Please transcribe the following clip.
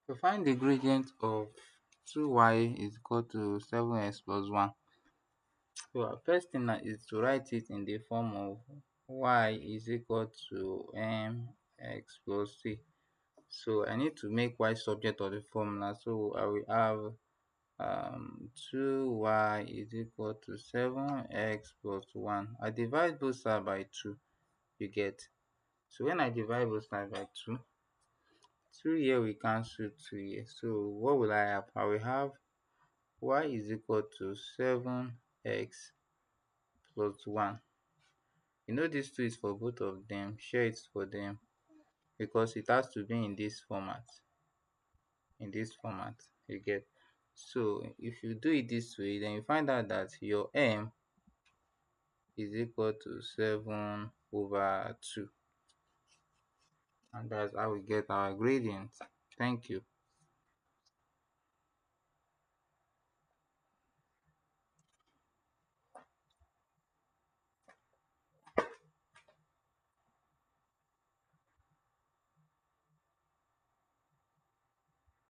To find the gradient of 2y is equal to 7x plus 1. So our first thing na is to write it in the form of y is equal to mx plus c. So I need to make y subject of the formula. So I will have 2y is equal to 7x plus 1. I divide both sides by 2, you get. So when I divide both sides by 2, 2 here will cancel 2 here. So what will I have? I will have y is equal to 7x plus 1. You know this 2 is for both of them, share it for them because it has to be in this format. In this format, you get. So if you do it this way, then you find out that your m is equal to 7 over 2, and that's how we get our gradient. Thank you.